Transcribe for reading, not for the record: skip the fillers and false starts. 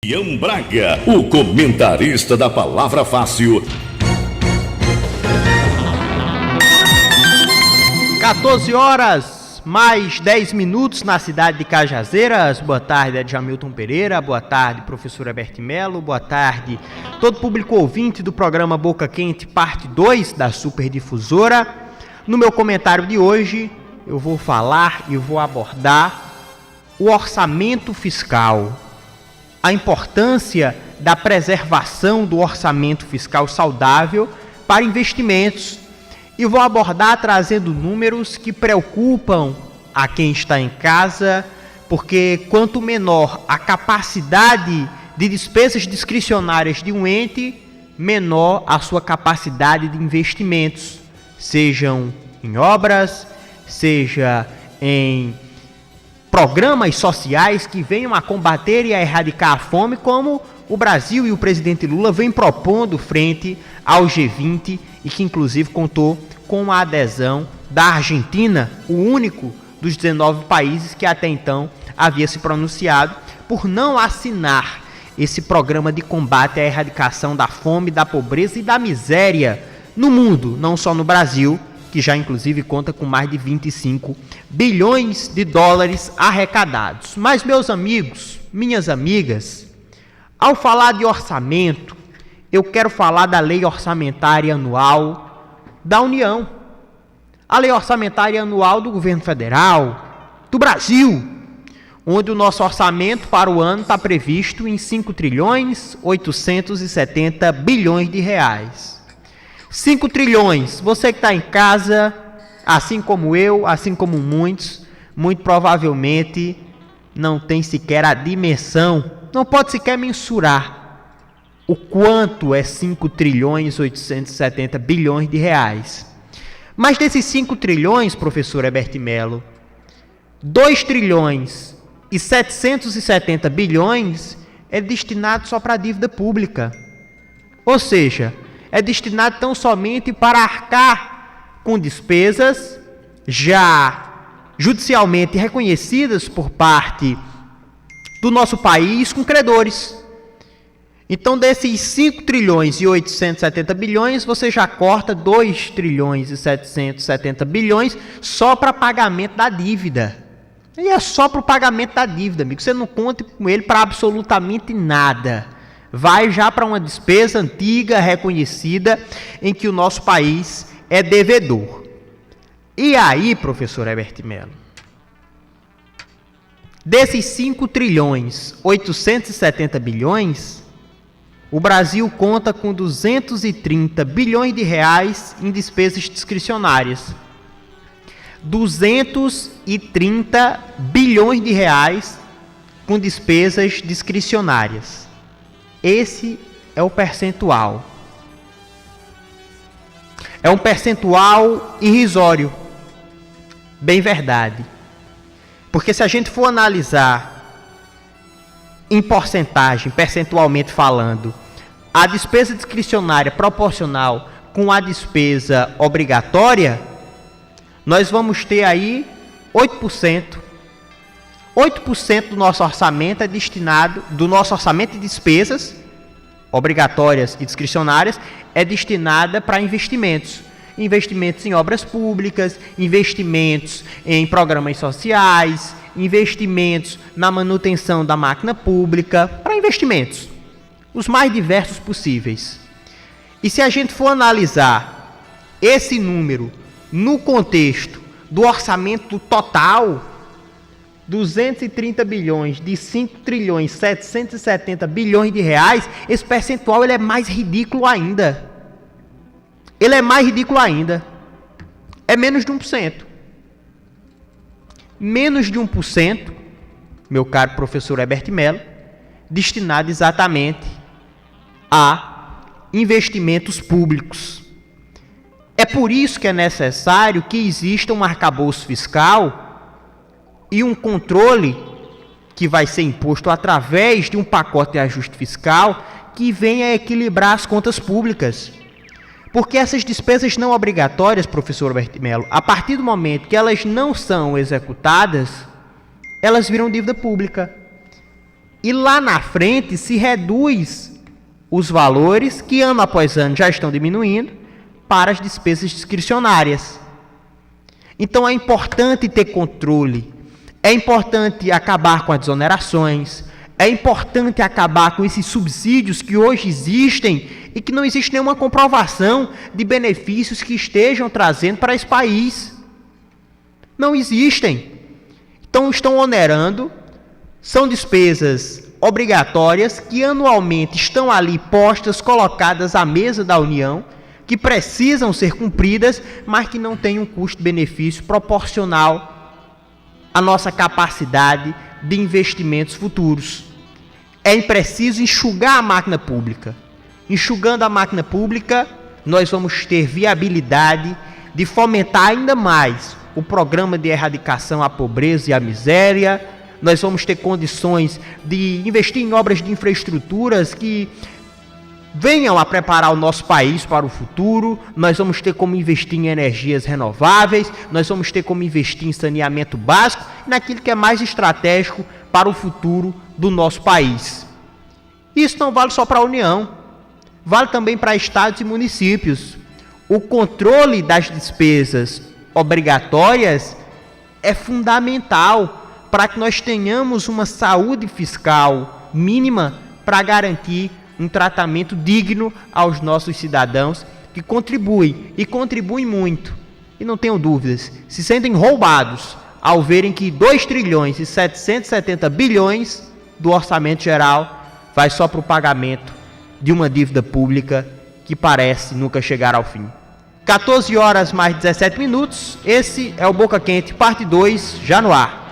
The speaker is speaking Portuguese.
Ian Braga, o comentarista da Palavra Fácil. 14 horas, mais 10 minutos na cidade de Cajazeiras. Boa tarde, Edjamilton Pereira. Boa tarde, professor Heberto Melo. Boa tarde, todo público ouvinte do programa Boca Quente, parte 2 da Superdifusora. No meu comentário de hoje, eu vou falar e vou abordar o orçamento fiscal. A importância da preservação do orçamento fiscal saudável para investimentos. E vou abordar trazendo números que preocupam a quem está em casa, porque quanto menor a capacidade de despesas discricionárias de um ente, menor a sua capacidade de investimentos, sejam em obras, seja em programas sociais que venham a combater e a erradicar a fome, como o Brasil e o presidente Lula vêm propondo frente ao G20 e que inclusive contou com a adesão da Argentina, o único dos 19 países que até então havia se pronunciado por não assinar esse programa de combate à erradicação da fome, da pobreza e da miséria no mundo, não só no Brasil, que já inclusive conta com mais de 25 bilhões de dólares arrecadados. Mas, meus amigos, minhas amigas, ao falar de orçamento, eu quero falar da Lei Orçamentária Anual da União. A Lei Orçamentária Anual do Governo Federal, do Brasil, onde o nosso orçamento para o ano está previsto em 5.870 bilhões de reais. 5 trilhões, você que está em casa, assim como eu, assim como muitos, muito provavelmente não tem sequer a dimensão, não pode sequer mensurar o quanto é 5.870 bilhões de reais. Mas desses 5 trilhões, professor Heberto Melo, 2 trilhões e 770 bilhões é destinado só para a dívida pública. Ou seja, é destinado tão somente para arcar com despesas já judicialmente reconhecidas por parte do nosso país com credores. Então, desses 5 trilhões e 870 bilhões, você já corta 2 trilhões e 770 bilhões só para pagamento da dívida. E é só para o pagamento da dívida, amigo. Você não conta com ele para absolutamente nada. Vai já para uma despesa antiga, reconhecida, em que o nosso país é devedor. E aí, professor Heberto Melo, desses 5 trilhões 870 bilhões, o Brasil conta com 230 bilhões de reais em despesas discricionárias. 230 bilhões de reais com despesas discricionárias. Esse é o percentual. É um percentual irrisório. Bem verdade. Porque se a gente for analisar em porcentagem, percentualmente falando, a despesa discricionária proporcional com a despesa obrigatória, nós vamos ter aí 8%. 8% do nosso orçamento é destinado, do nosso orçamento de despesas obrigatórias e discricionárias, é destinada para investimentos. Investimentos em obras públicas, investimentos em programas sociais, investimentos na manutenção da máquina pública, para investimentos, os mais diversos possíveis. E se a gente for analisar esse número no contexto do orçamento total, 230 bilhões de 5 trilhões 770 bilhões de reais, esse percentual ele é mais ridículo ainda. Ele é mais ridículo ainda. É menos de 1%. Menos de 1%, meu caro professor Heberto Melo, destinado exatamente a investimentos públicos. É por isso que é necessário que exista um arcabouço fiscal e um controle que vai ser imposto através de um pacote de ajuste fiscal que venha equilibrar as contas públicas. Porque essas despesas não obrigatórias, professor Heberto Melo, a partir do momento que elas não são executadas, elas viram dívida pública. E lá na frente se reduz os valores que ano após ano já estão diminuindo para as despesas discricionárias. Então é importante ter controle, é importante acabar com as desonerações, é importante acabar com esses subsídios que hoje existem e que não existe nenhuma comprovação de benefícios que estejam trazendo para esse país. Não existem. Então estão onerando, são despesas obrigatórias que anualmente estão ali postas, colocadas à mesa da União, que precisam ser cumpridas, mas que não têm um custo-benefício proporcional à nossa capacidade de investimentos futuros. É preciso enxugar a máquina pública. Enxugando a máquina pública, nós vamos ter viabilidade de fomentar ainda mais o programa de erradicação à pobreza e à miséria. Nós vamos ter condições de investir em obras de infraestruturas que venham a preparar o nosso país para o futuro. Nós vamos ter como investir em energias renováveis, nós vamos ter como investir em saneamento básico, naquilo que é mais estratégico para o futuro do nosso país. Isso não vale só para a União, vale também para estados e municípios. O controle das despesas obrigatórias é fundamental para que nós tenhamos uma saúde fiscal mínima para garantir um tratamento digno aos nossos cidadãos que contribuem, e contribuem muito. E não tenham dúvidas, se sentem roubados ao verem que 2 trilhões e 770 bilhões do orçamento geral vai só para o pagamento de uma dívida pública que parece nunca chegar ao fim. 14 horas mais 17 minutos, esse é o Boca Quente, parte 2, já no ar.